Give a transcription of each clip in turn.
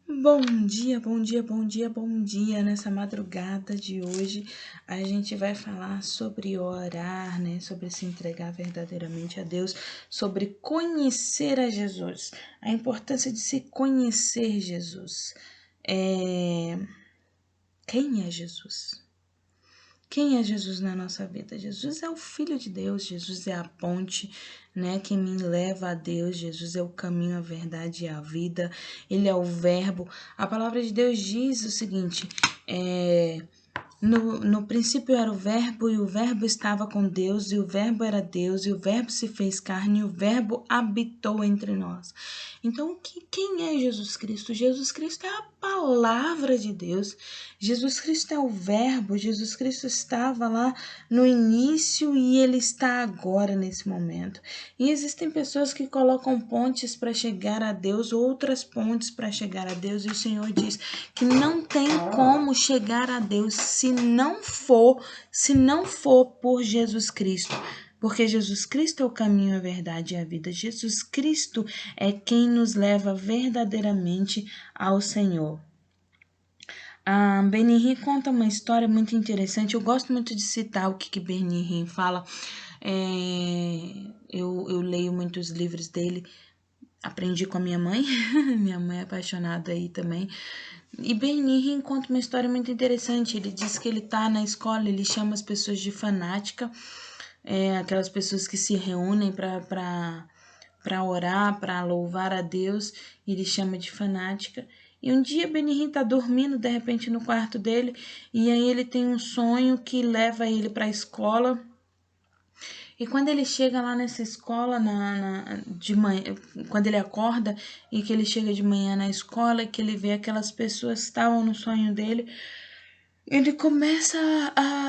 Bom dia, bom dia, bom dia, bom dia. Nessa madrugada de hoje, a gente vai falar sobre orar, né? Sobre se entregar verdadeiramente a Deus, sobre conhecer a Jesus, a importância de se conhecer Jesus. Quem é Jesus? Quem é Jesus na nossa vida? Jesus é o Filho de Deus, Jesus é a ponte, né, que me leva a Deus, Jesus é o caminho, a verdade e a vida, Ele é o verbo. A palavra de Deus diz o seguinte, no princípio era o verbo, e o verbo estava com Deus, e o verbo era Deus, e o verbo se fez carne, e o verbo habitou entre nós. Então, quem é Jesus Cristo? Jesus Cristo é a palavra de Deus. Jesus Cristo é o verbo, Jesus Cristo estava lá no início e ele está agora nesse momento. E existem pessoas que colocam pontes para chegar a Deus, outras pontes para chegar a Deus, e o Senhor diz que não tem como chegar a Deus se não for por Jesus Cristo. Porque Jesus Cristo é o caminho, a verdade e a vida. Jesus Cristo é quem nos leva verdadeiramente ao Senhor. A Benihim conta uma história muito interessante. Eu gosto muito de citar o que Benihim fala. Eu leio muitos livros dele. Aprendi com a minha mãe. Minha mãe é apaixonada aí também. E Benihim conta uma história muito interessante. Ele diz que ele tá na escola, ele chama as pessoas de fanática. Aquelas pessoas que se reúnem para orar, para louvar a Deus, e ele chama de fanática. E um dia Benihim tá dormindo de repente no quarto dele, e aí ele tem um sonho que leva ele para a escola. E quando ele chega lá nessa escola, de manhã, quando ele acorda e que ele chega de manhã na escola, que ele vê aquelas pessoas que estavam no sonho dele, ele começa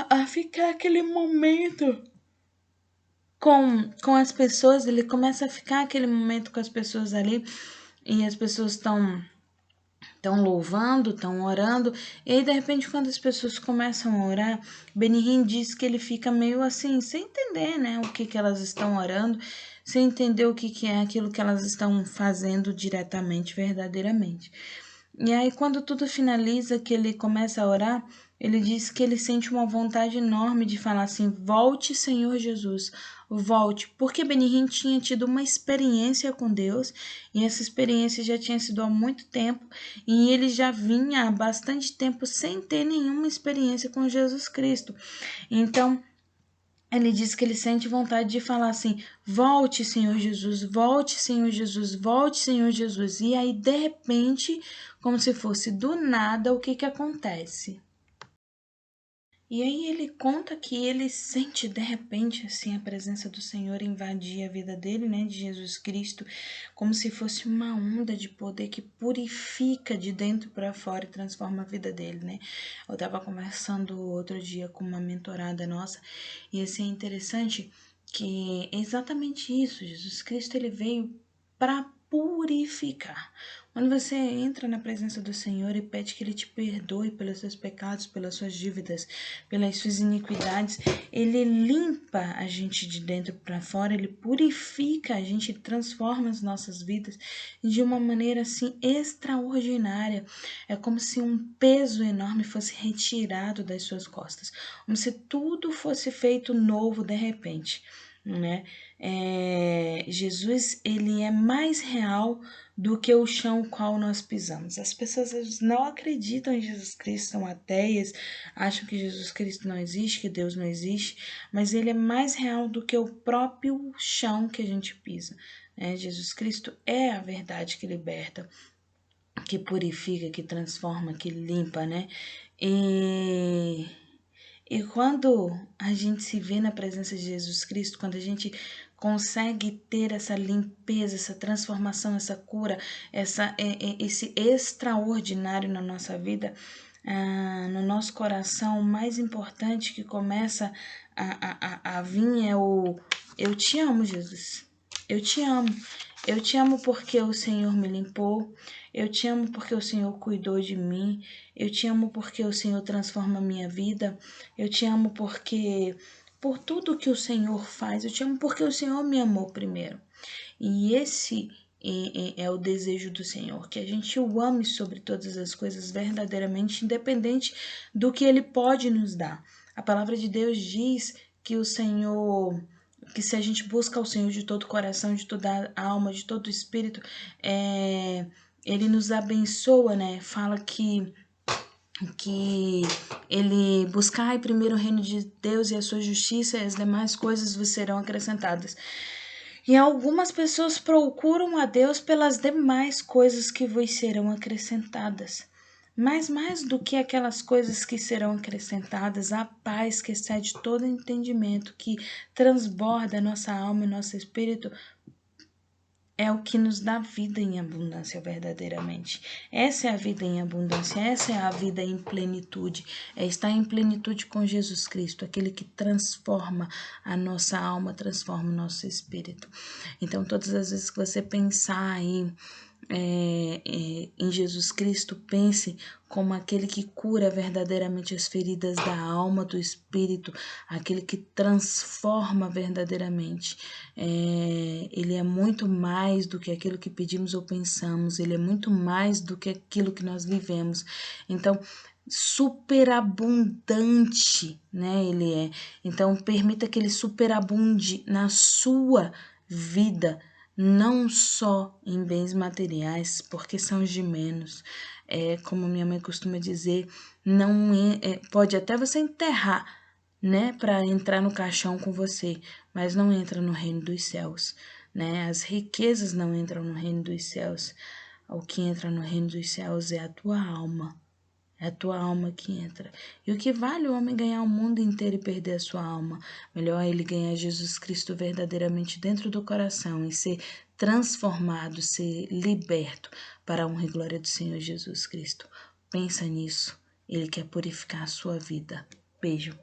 a ficar aquele momento com as pessoas, ele começa a ficar aquele momento com as pessoas ali, e as pessoas estão louvando, estão orando, e aí de repente quando as pessoas começam a orar, Benihim diz que ele fica meio assim, sem entender, né, o que elas estão orando, sem entender o que é aquilo que elas estão fazendo diretamente, verdadeiramente. E aí quando tudo finaliza, que ele começa a orar, ele diz que ele sente uma vontade enorme de falar assim: volte, Senhor Jesus, volte. Porque Benihim tinha tido uma experiência com Deus, e essa experiência já tinha sido há muito tempo, e ele já vinha há bastante tempo sem ter nenhuma experiência com Jesus Cristo. Então, ele diz que ele sente vontade de falar assim: volte, Senhor Jesus, volte, Senhor Jesus, volte, Senhor Jesus. E aí, de repente, como se fosse do nada, o que acontece? E aí ele conta que ele sente de repente assim a presença do Senhor invadir a vida dele, né, de Jesus Cristo, como se fosse uma onda de poder que purifica de dentro para fora e transforma a vida dele, né? Eu tava conversando outro dia com uma mentorada nossa e assim é interessante que é exatamente isso. Jesus Cristo ele veio para purificar. Quando você entra na presença do Senhor e pede que Ele te perdoe pelos seus pecados, pelas suas dívidas, pelas suas iniquidades, Ele limpa a gente de dentro para fora, Ele purifica a gente, transforma as nossas vidas de uma maneira assim extraordinária. É como se um peso enorme fosse retirado das suas costas, como se tudo fosse feito novo de repente, né? Jesus, ele é mais real do que o chão qual nós pisamos. As pessoas não acreditam em Jesus Cristo, são ateias, acham que Jesus Cristo não existe, que Deus não existe, mas ele é mais real do que o próprio chão que a gente pisa. Jesus Cristo é a verdade que liberta, que purifica, que transforma, que limpa, né? E quando a gente se vê na presença de Jesus Cristo, quando a gente consegue ter essa limpeza, essa transformação, essa cura, esse extraordinário na nossa vida, no nosso coração, o mais importante que começa a vir é o eu te amo, Jesus. Eu te amo. Eu te amo porque o Senhor me limpou. Eu te amo porque o Senhor cuidou de mim. Eu te amo porque o Senhor transforma a minha vida. Eu te amo porque por tudo que o Senhor faz. Eu te amo porque o Senhor me amou primeiro. E é o desejo do Senhor, que a gente o ame sobre todas as coisas verdadeiramente, independente do que Ele pode nos dar. A palavra de Deus diz que o Senhor, que se a gente busca o Senhor de todo o coração, de toda a alma, de todo o espírito, Ele nos abençoa, né? Fala que ele buscai primeiro o reino de Deus e a sua justiça, e as demais coisas vos serão acrescentadas. E algumas pessoas procuram a Deus pelas demais coisas que vos serão acrescentadas. Mas mais do que aquelas coisas que serão acrescentadas, a paz que excede todo entendimento, que transborda nossa alma e nosso espírito, é o que nos dá vida em abundância verdadeiramente. Essa é a vida em abundância, essa é a vida em plenitude. É estar em plenitude com Jesus Cristo, aquele que transforma a nossa alma, transforma o nosso espírito. Então, todas as vezes que você pensar em Jesus Cristo, pense como aquele que cura verdadeiramente as feridas da alma, do espírito, aquele que transforma verdadeiramente. Ele é muito mais do que aquilo que pedimos ou pensamos, ele é muito mais do que aquilo que nós vivemos. Então, superabundante, né? Ele é. Então, permita que ele superabunde na sua vida, não só em bens materiais, porque são os de menos. Como minha mãe costuma dizer, não pode até você enterrar, né, para entrar no caixão com você, mas não entra no reino dos céus, né? As riquezas não entram no reino dos céus. O que entra no reino dos céus é a tua alma. É a tua alma que entra. E o que vale o homem ganhar o mundo inteiro e perder a sua alma? Melhor ele ganhar Jesus Cristo verdadeiramente dentro do coração e ser transformado, ser liberto para a honra e glória do Senhor Jesus Cristo. Pensa nisso. Ele quer purificar a sua vida. Beijo.